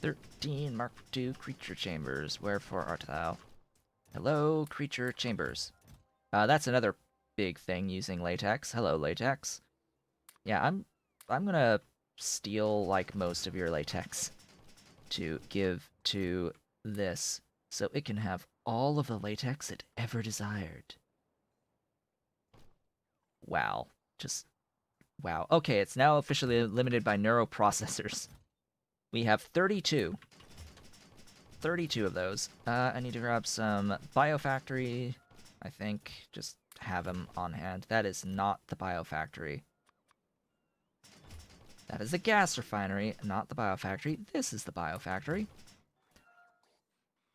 13 Mark II creature chambers. Wherefore art thou? Hello, creature chambers. That's another big thing using latex. Hello, latex. Yeah, I'm gonna steal like most of your latex to give to this so it can have all of the latex it ever desired. Wow. Just wow. Okay, it's now officially limited by neuroprocessors. We have 32. 32 of those. I need to grab some biofactory, I think. Just have them on hand. That is not the biofactory. That is a gas refinery, not the biofactory. This is the biofactory.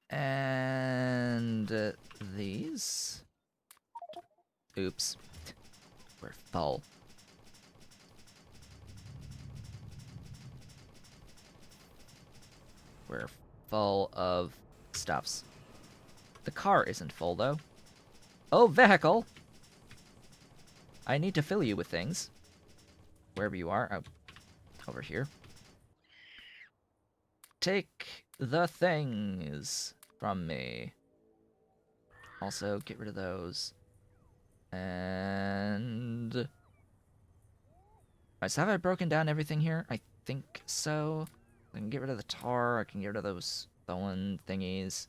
And these. Oops. We're full. We're full of stuffs. The car isn't full, though. Oh, vehicle! I need to fill you with things. Wherever you are. Oh, over here. Take the things from me. Also, get rid of those. And... Alright, so have I broken down everything here? I think so. I can get rid of the tar. I can get rid of those tholin thingies.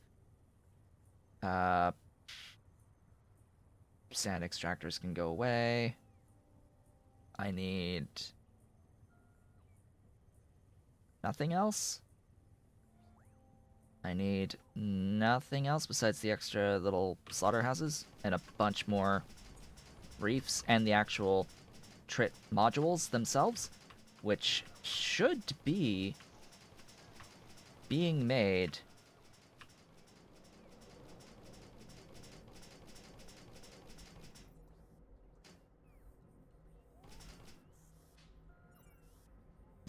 Sand extractors can go away. I need... nothing else? I need nothing else besides the extra little slaughterhouses and a bunch more reefs and the actual trit modules themselves, which should be being made.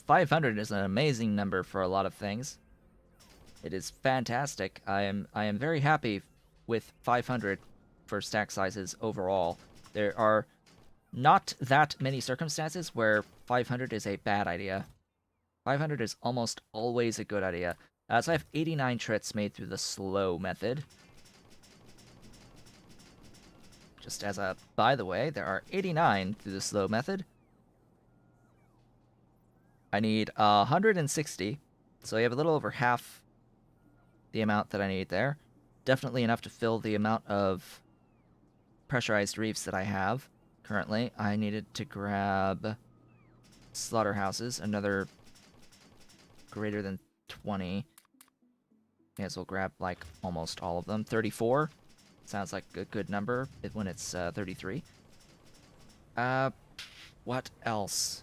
$500 is an amazing number for a lot of things. It is fantastic. I am very happy with 500 for stack sizes overall. There are not that many circumstances where 500 is a bad idea. 500 is almost always a good idea. So I have 89 trits made through the slow method. Just as a by the way, there are 89 through the slow method. I need 160, so I have a little over half the amount that I need there. Definitely enough to fill the amount of pressurized reefs that I have currently. I needed to grab slaughterhouses, another greater than 20. May as well grab like almost all of them. 34 sounds like a good number when it's 33. What else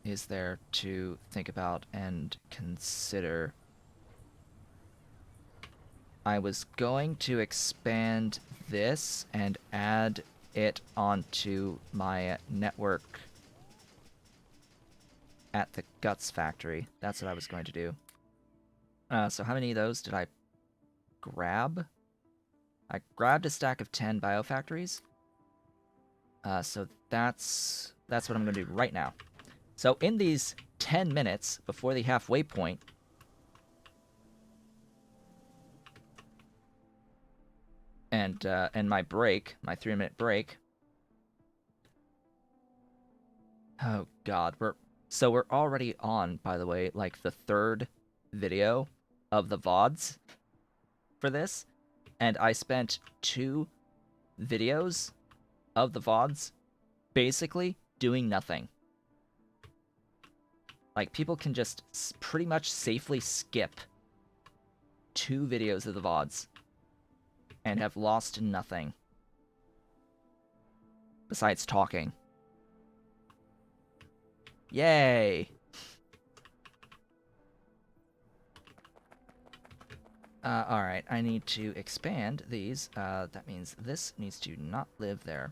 is there to think about and consider? I was going to expand this and add it onto my network at the Guts factory. That's what I was going to do. So how many of those did I grab? I grabbed a stack of 10 biofactories. So that's what I'm going to do right now. So in these 10 minutes before the halfway point, and my break, my 3-minute break. Oh God, we're already on, by the way, like the third video of the VODs for this, and I spent 2 videos of the VODs basically doing nothing. Like, people can just pretty much safely skip 2 videos of the VODs and have lost nothing besides talking. Yay! Alright, I need to expand these. That means this needs to not live there.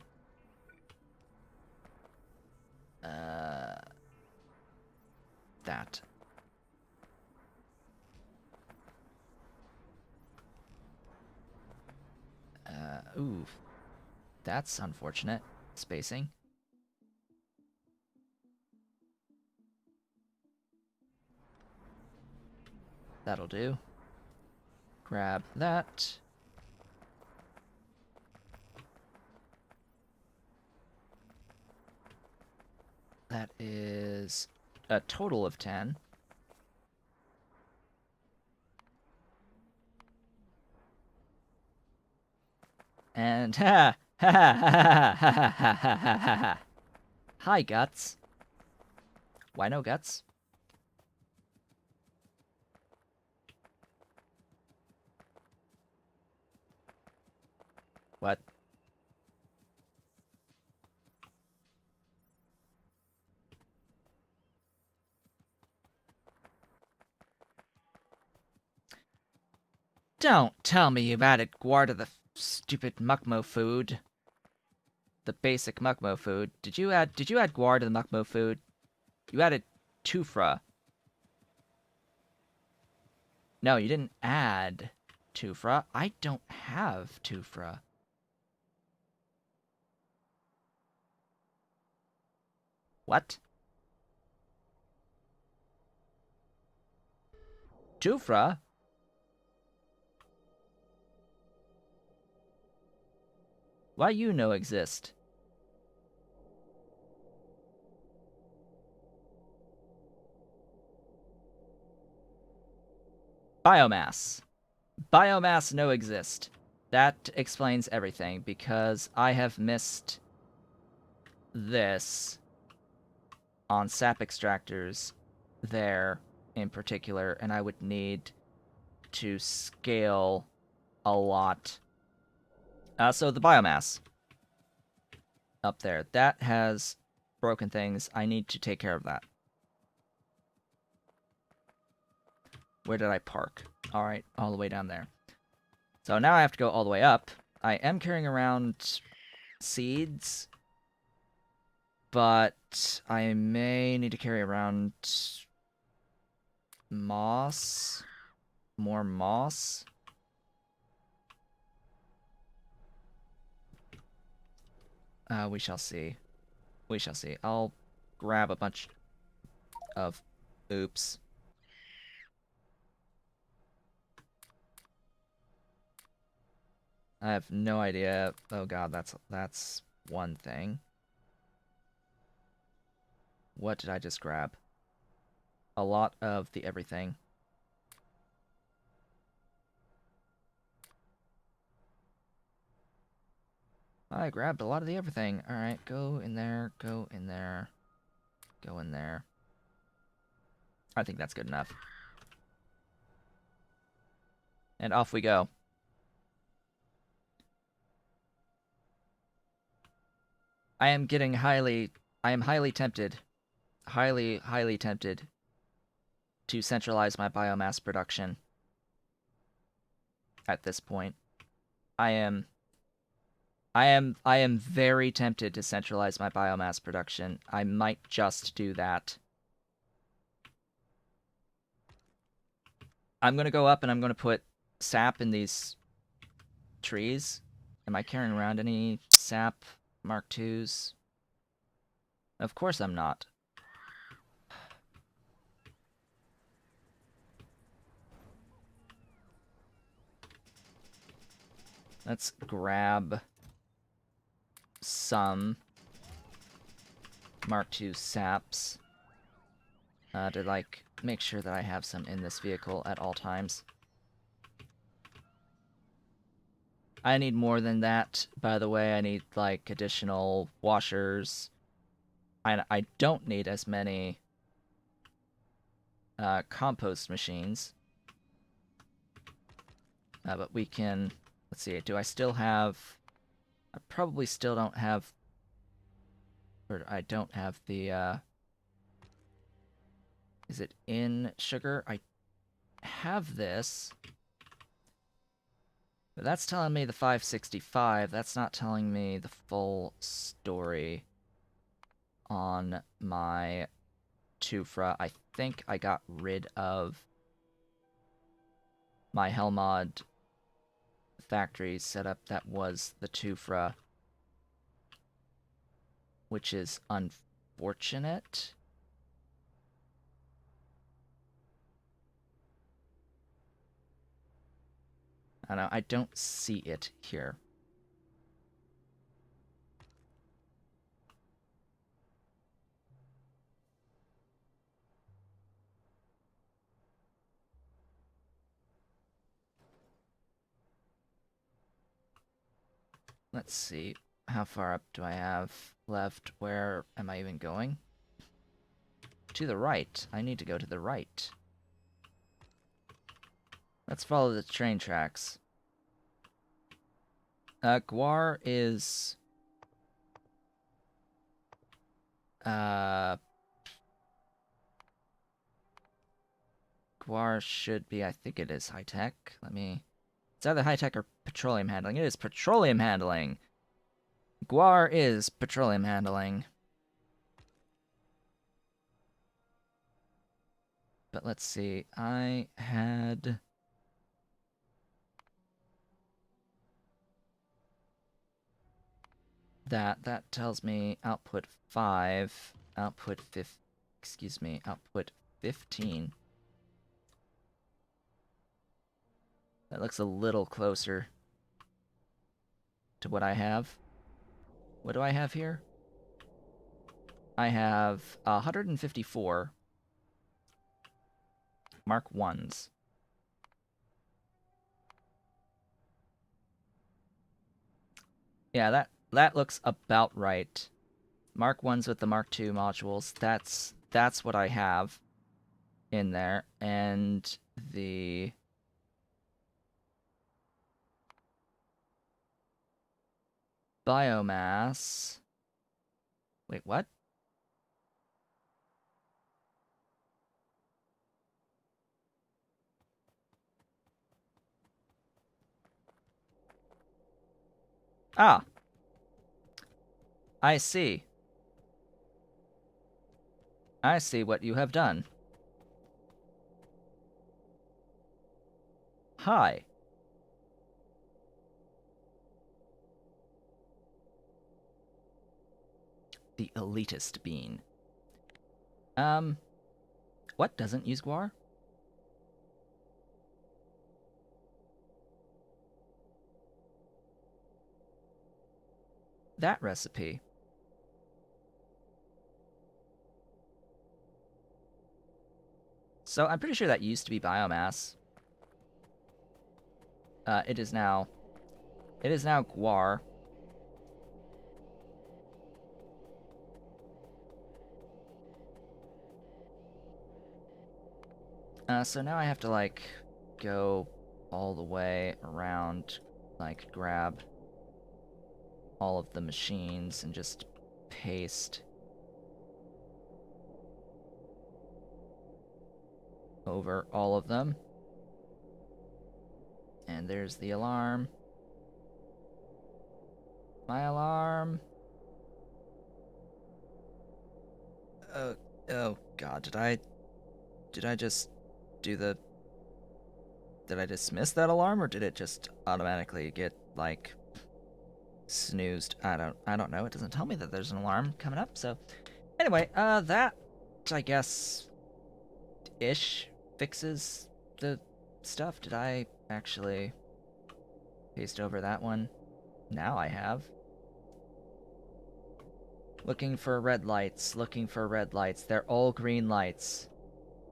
That. Ooh. That's unfortunate. Spacing. That'll do. Grab that. That is a total of 10. And ha ha ha ha ha ha ha ha ha ha. Hi, Guts. Why no Guts? What? Don't tell me you've added Guar to the stupid Muckmo food. The basic Muckmo food. Did you add Guar to the Muckmo food? You added Tufra. No, you didn't add Tufra. I don't have Tufra. What? Tufra? Why you no exist? Biomass. Biomass no exist. That explains everything, because I have missed this on sap extractors there in particular, and I would need to scale a lot. So the biomass up there, that has broken things. I need to take care of that. Where did I park? All right, all the way down there. So now I have to go all the way up. I am carrying around seeds, but I may need to carry around moss. More moss. We shall see. We shall see. I'll grab a bunch of... Oops. I have no idea. Oh god, that's one thing. What did I just grab? A lot of the everything. I grabbed a lot of the everything. Alright, go in there, go in there, go in there. I think that's good enough. And off we go. I am highly tempted, highly tempted to centralize my biomass production at this point. I am very tempted to centralize my biomass production. I might just do that. I'm going to go up and I'm going to put sap in these trees. Am I carrying around any sap Mark IIs? Of course I'm not. Let's grab some Mark II saps to, like, make sure that I have some in this vehicle at all times. I need more than that, by the way. I need, like, additional washers. I don't need as many compost machines. But we can... Let's see, do I still have... I probably still don't have... Or I don't have the... Is it in sugar? I have this. But that's telling me the 565. That's not telling me the full story on my Tufra. I think I got rid of my Helmod factory setup that was the Tufra, which is unfortunate. I don't know. I don't see it here. Let's see. How far up do I have left? Where am I even going? To the right. I need to go to the right. Let's follow the train tracks. Guar is... Guar should be... I think it is high-tech. Let me... It's either high-tech or petroleum handling. It is petroleum handling! Guar is petroleum handling. But let's see. I had... That tells me output 5, output 5, excuse me, output 15. That looks a little closer to what I have. What do I have here? I have 154 Mark 1s. Yeah, that looks about right. Mark 1s with the Mark 2 modules. That's what I have in there. And the biomass. Wait, what? Ah, I see. I see what you have done. Hi. The elitist bean. What doesn't use guar? That recipe. So I'm pretty sure that used to be biomass. It is now guar. So now I have to, like, go all the way around, like, grab all of the machines and just paste over all of them. And there's the alarm. My alarm. Oh god, did I just do the... Did I dismiss that alarm, or did it just automatically get, like, snoozed? I don't know. It doesn't tell me that there's an alarm coming up, so... Anyway, that, I guess, ish fixes the stuff. Did I actually paste over that one? Now I have. Looking for red lights, looking for red lights. They're all green lights.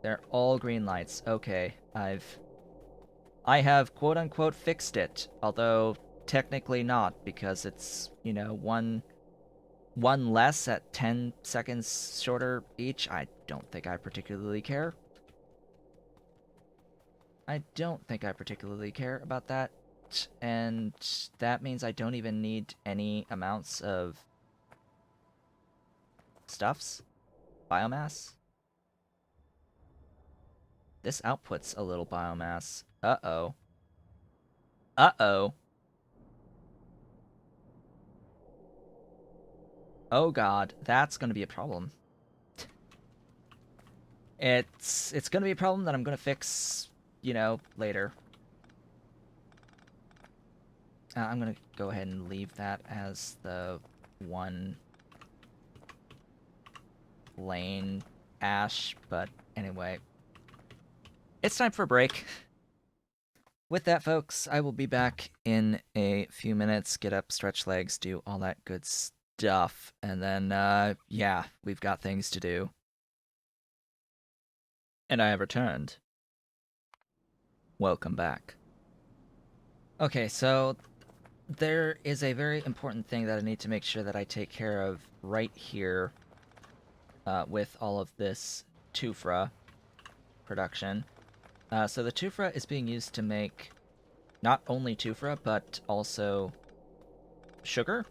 They're all green lights. Okay, I have quote-unquote fixed it, although technically not, because it's, you know, one less at 10 seconds shorter each. I don't think I particularly care. I don't think I particularly care about that, and that means I don't even need any amounts of stuffs. Biomass. This outputs a little biomass. Uh-oh. Uh-oh. Oh god, that's gonna be a problem. It's gonna be a problem that I'm gonna fix, you know, later. I'm gonna go ahead and leave that as the one lane ash, but anyway. It's time for a break. with that, folks, I will be back in a few minutes. Get up, stretch legs, do all that good stuff. And then, yeah, we've got things to do. And I have returned. Welcome back. Okay, so there is a very important thing that I need to make sure that I take care of right here with all of this tufra production. So the tufra is being used to make not only tufra, but also sugar.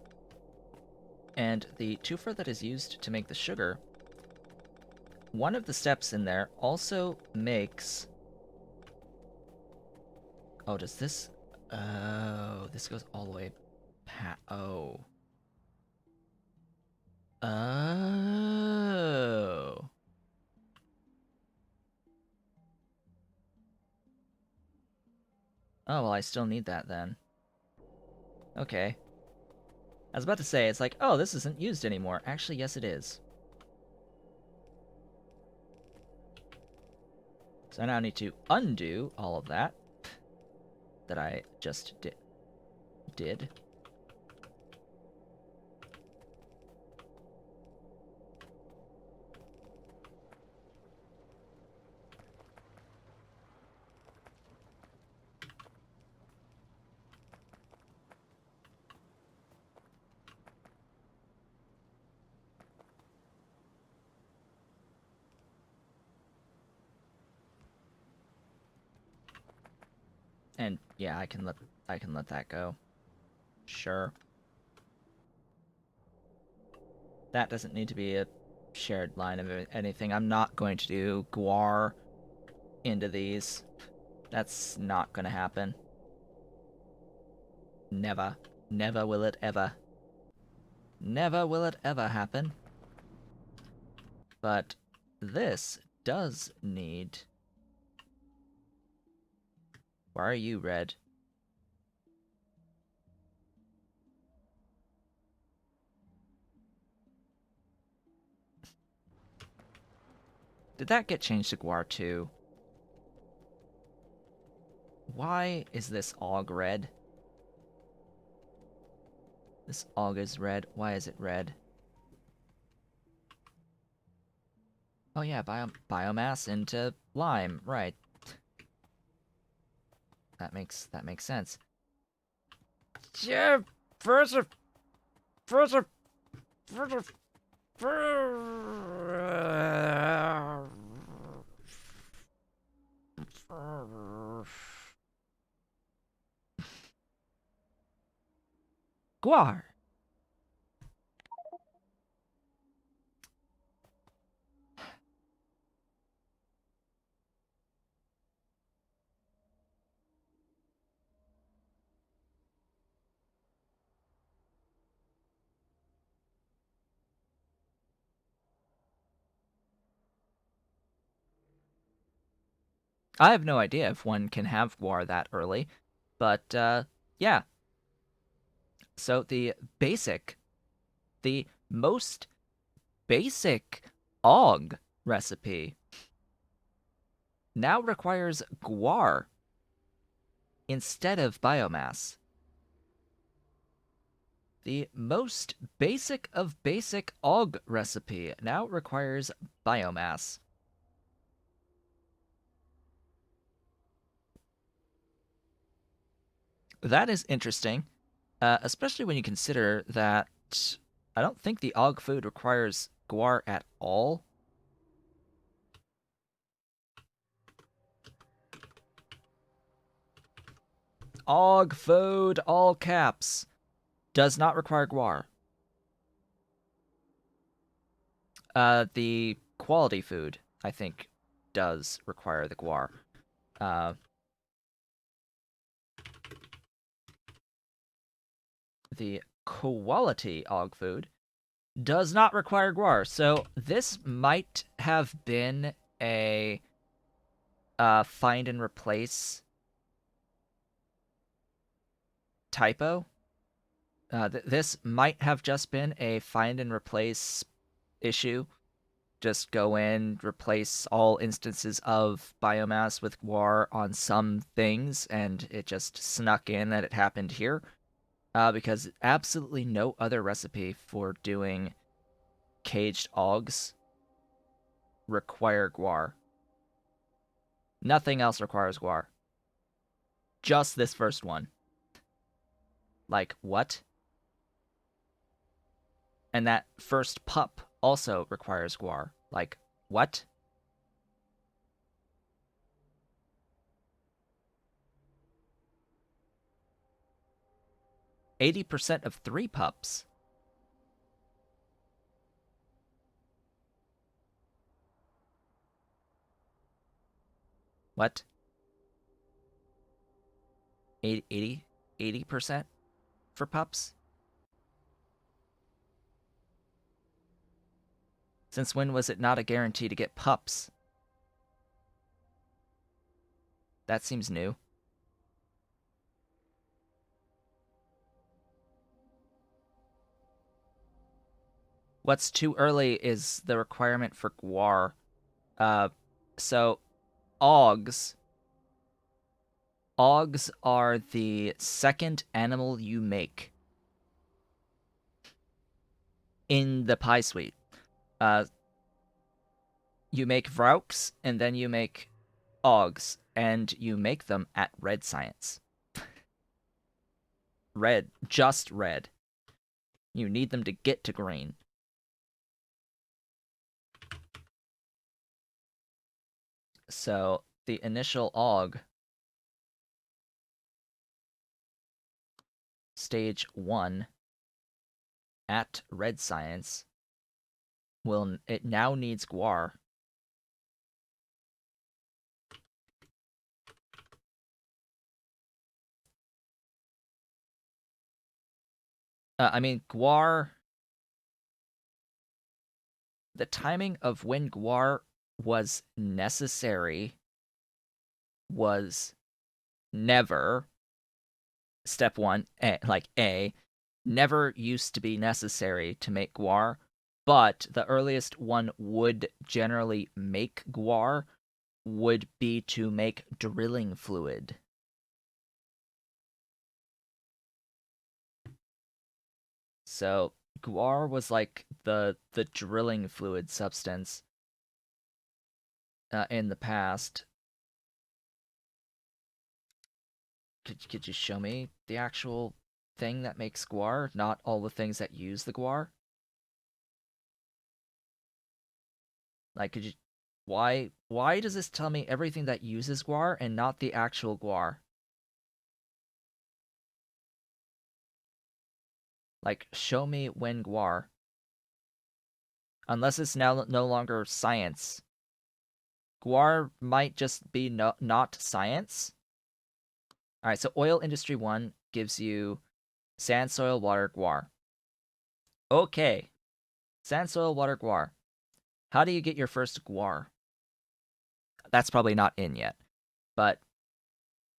And the tufra that is used to make the sugar, one of the steps in there also makes... Oh, does this... Oh, this goes all the way... Oh. Oh. Oh, well, I still need that then. Okay. I was about to say, it's like, oh, this isn't used anymore. Actually, yes, it is. So I now need to undo all of that I just did. And yeah, I can let that go. Sure. That doesn't need to be a shared line of anything. I'm not going to do Guar into these. That's not going to happen. Never. Never will it ever. Never will it ever happen. But this does need... Why are you red? Did that get changed to Guar too? Why is this Og red? This Og is red. Why is it red? Oh yeah, biomass into lime, right. That makes sense. Yeah, further. Guar. I have no idea if one can have Guar that early, but yeah. So the most basic Og recipe now requires Guar instead of biomass. The most basic of basic Og recipe now requires biomass. That is interesting, especially when you consider that I don't think the Og food requires Guar at all. Og food, all caps, does not require Guar. The quality food, I think, does require the Guar. The quality Og food does not require Guar. So this might have been a find and replace typo. This might have just been a find and replace issue just go in, replace all instances of biomass with guar on some things, and it just snuck in that it happened here. Because absolutely no other recipe for doing caged augs require guar. Nothing else requires guar. Just this first one. Like, what? And that first pup also requires guar. Like, what? %80 of 3 pups. What? 80% for pups? Since when was it not a guarantee to get pups? That seems new. What's too early is the requirement for guar. So augs are the second animal you make in the pie suite. You make vrauks and then you make augs, and you make them at red science. Red, just red. You need them to get to green. So the initial aug, stage 1 at red science, it now needs guar. I mean, guar. The timing of when guar was necessary was never. Step 1, A, never used to be necessary to make guar, but the earliest one would generally make guar would be to make drilling fluid. So guar was like the drilling fluid substance in the past. Could you show me the actual thing that makes guar, not all the things that use the guar? Like, could you? Why does this tell me everything that uses guar and not the actual guar? Like, show me when guar. Unless it's now no longer science. Guar might just be not science. All right, so oil industry 1 gives you sand, soil, water, guar. Okay. Sand, soil, water, guar. How do you get your first guar? That's probably not in yet. But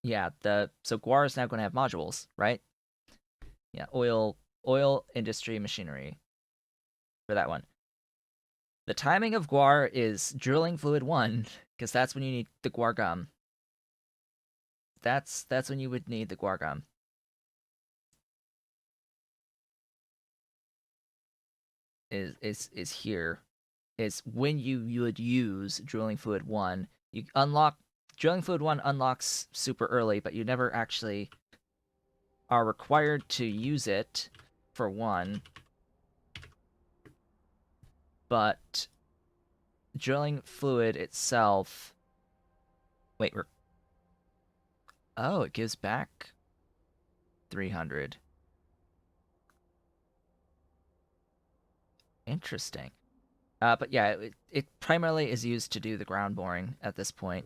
yeah, so guar is now going to have modules, right? Yeah, oil industry machinery for that one. The timing of guar is drilling fluid 1, because that's when you need the guar gum. That's when you would need the guar gum. Is here. Is when you would use drilling fluid 1. You unlock drilling fluid 1 unlocks super early, but you never actually are required to use it for 1. But drilling fluid itself. Wait, oh, it gives back 300. Interesting. But yeah, it primarily is used to do the ground boring at this point.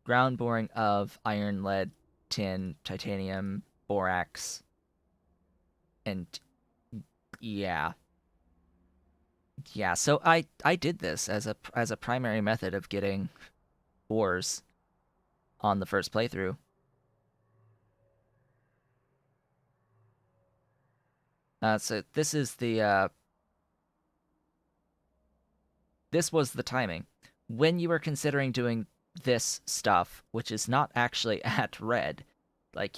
Ground boring of iron, lead, tin, titanium, borax, and yeah. Yeah, so I did this as a primary method of getting ores on the first playthrough. So this is the this was the timing. When you were considering doing this stuff, which is not actually at red, like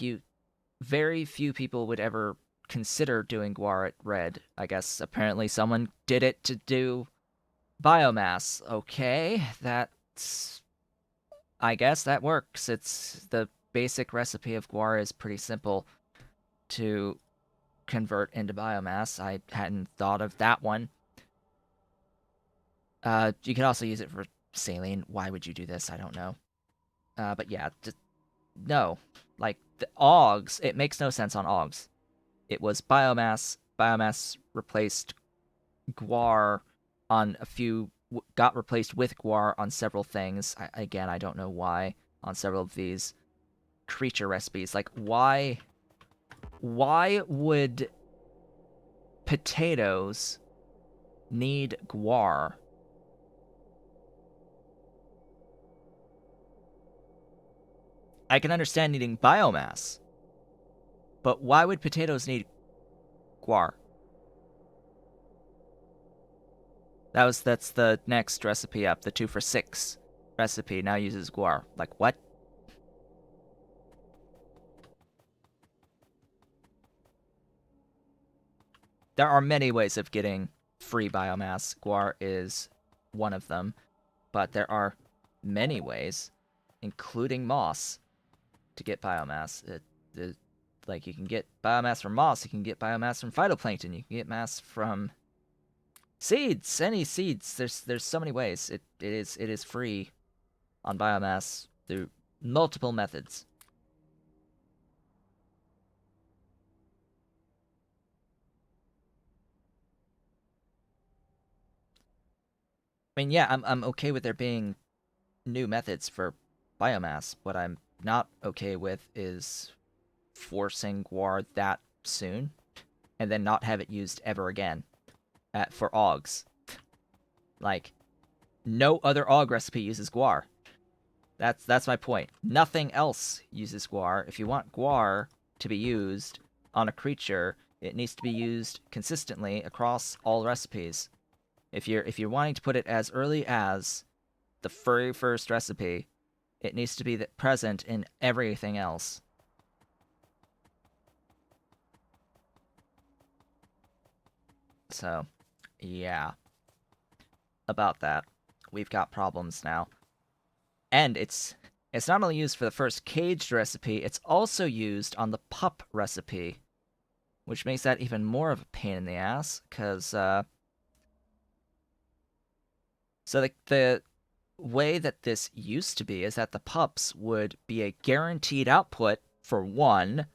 very few people would ever consider doing Guar at red. I guess apparently someone did it to do biomass. Okay, I guess that works. It's the basic recipe of Guar is pretty simple to convert into biomass. I hadn't thought of that one. You can also use it for saline. Why would you do this? I don't know. But yeah, just, no. Like the Augs, it makes no sense on Augs. It was biomass. Biomass replaced Guar on a few. Got replaced with Guar on several things. Again, I don't know why on several of these creature recipes. Like why would potatoes need Guar? I can understand needing biomass, but why would potatoes need Guar? That's the next recipe up. The 2 for 6 recipe now uses Guar. Like what? There are many ways of getting free biomass. Guar is one of them, but there are many ways, including moss, to get biomass. Like you can get biomass from moss, you can get biomass from phytoplankton, you can get mass from seeds, any seeds. There's so many ways. It is free on biomass through multiple methods. I mean, yeah, I'm okay with there being new methods for biomass. What I'm not okay with is forcing Guar that soon and then not have it used ever again for Augs. Like, no other Aug recipe uses Guar. That's my point. Nothing else uses Guar. If you want Guar to be used on a creature, it needs to be used consistently across all recipes. If you're wanting to put it as early as the very first recipe, it needs to be present in everything else. So, yeah. About that. We've got problems now. And it's not only used for the first caged recipe, it's also used on the pup recipe, which makes that even more of a pain in the ass, because, so the way that this used to be is that the pups would be a guaranteed output for one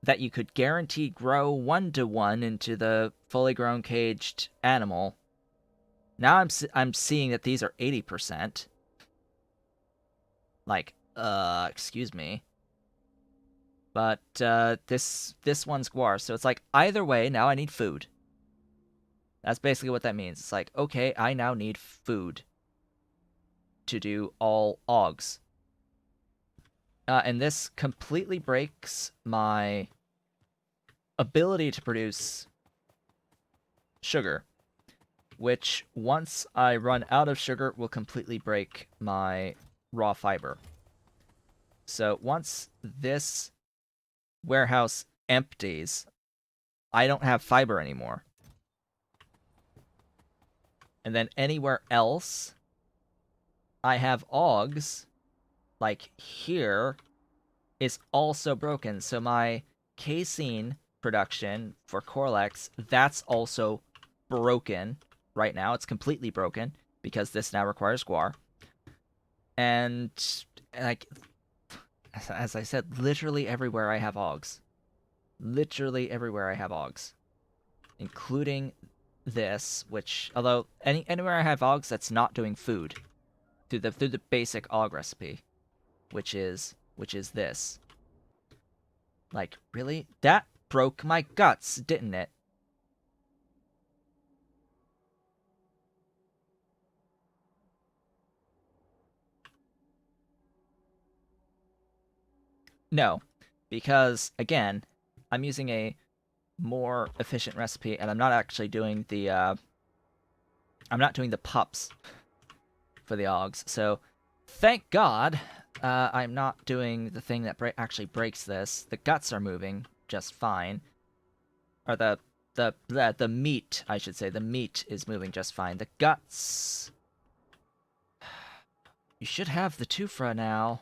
that you could guarantee grow 1-to-1 into the fully grown caged animal. Now I'm seeing that these are 80%. Like, excuse me. But this one's Guar, so it's like either way, now I need food. That's basically what that means. It's like, okay, I now need food to do all Augs. And this completely breaks my ability to produce sugar, which once I run out of sugar will completely break my raw fiber. So once this warehouse empties, I don't have fiber anymore. And then anywhere else, I have Augs, like here, is also broken. So my casein production for Corlex, that's also broken right now. It's completely broken because this now requires Guar. And like, as I said, literally everywhere I have Augs. Literally everywhere I have Augs. Including this, which, although anywhere I have Augs that's not doing food. Through the basic Aug recipe. Which is this. Like, really? That broke my guts, didn't it? No, because, again, I'm using a more efficient recipe, and I'm not actually doing the I'm not doing the pups for the Augs. So, thank God, I'm not doing the thing that actually breaks this. The guts are moving just fine. Or the meat, I should say. The meat is moving just fine. The guts... You should have the Tufra now.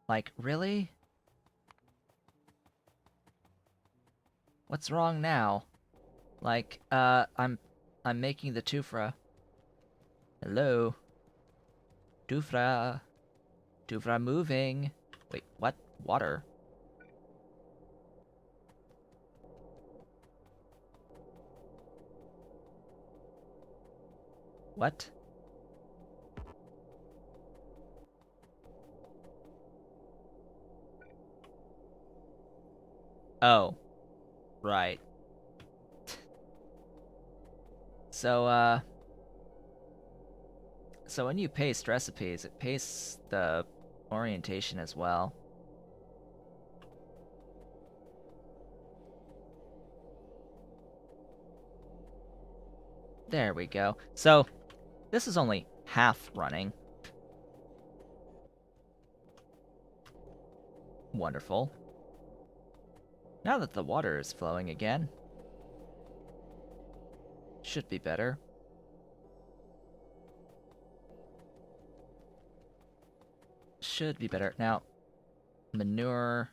Like, really? What's wrong now? Like, I'm making the Tufra. Hello? Tufra. Tufra moving. Wait, what? Water? What? Oh. Right. So, so when you paste recipes, it pastes the orientation as well. There we go. So, this is only half running. Wonderful. Now that the water is flowing again, should be better. Should be better. Now, manure.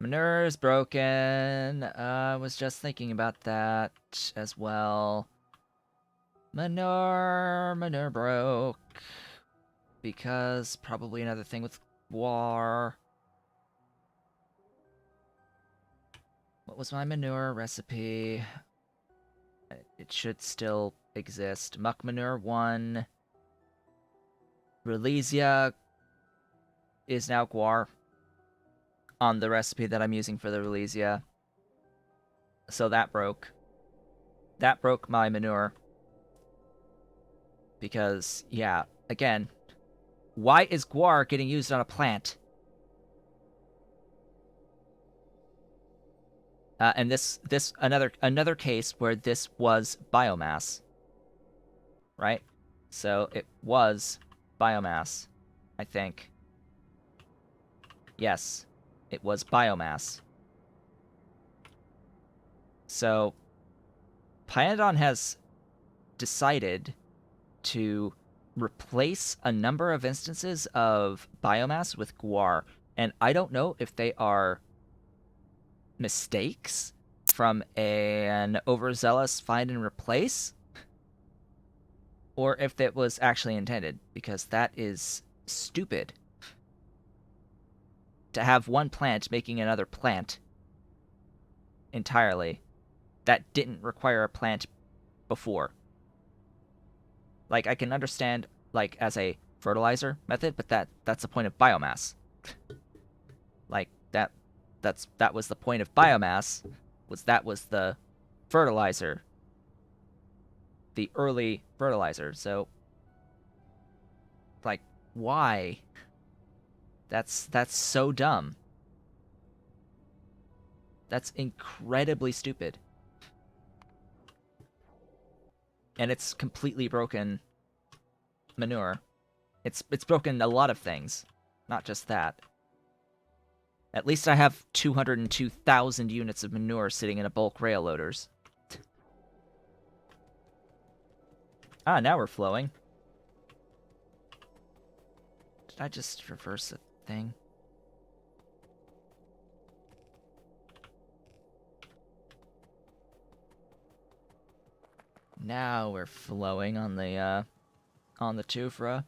Manure is broken. I was just thinking about that as well. Manure broke. Because probably another thing with Guar. What was my manure recipe? It should still exist. Muck manure 1. Relesia is now Guar on the recipe that I'm using for the Relesia. So that broke. That broke my manure. Because, yeah, again, why is Guar getting used on a plant? And this another case where this was biomass, right? So it was biomass, I think. Yes, it was biomass. So Pyadon has decided to replace a number of instances of biomass with Guar, and I don't know if they are mistakes from an overzealous find and replace, or if that was actually intended, because that is stupid. To have one plant making another plant entirely that didn't require a plant before. Like, I can understand, like, as a fertilizer method, but that's the point of biomass. Like, that was the point of biomass, that was the fertilizer. The early fertilizer. So, like, why? That's so dumb. That's incredibly stupid. And it's completely broken manure. It's broken a lot of things, not just that. At least I have 202,000 units of manure sitting in a bulk rail loaders. Ah, now we're flowing. Did I just reverse the thing? Now we're flowing on the Tufra.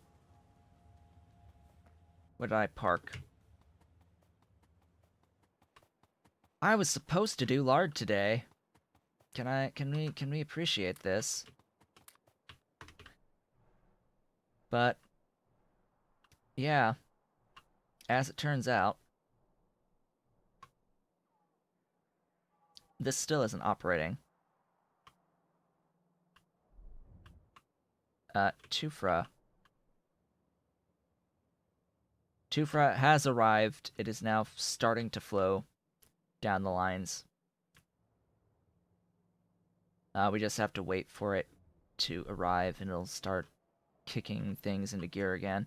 Where did I park? I was supposed to do lard today. Can we appreciate this? But yeah, as it turns out, this still isn't operating. Tufra. Tufra has arrived. It is now starting to flow down the lines. We just have to wait for it to arrive, and it'll start kicking things into gear again,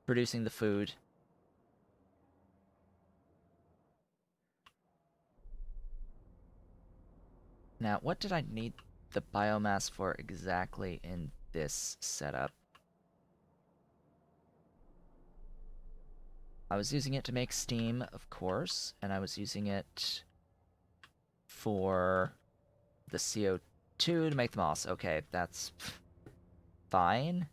producing the food. Now, what did I need the biomass for exactly in this setup? I was using it to make steam, of course, and I was using it for the CO2 to make the moss. Okay, that's fine.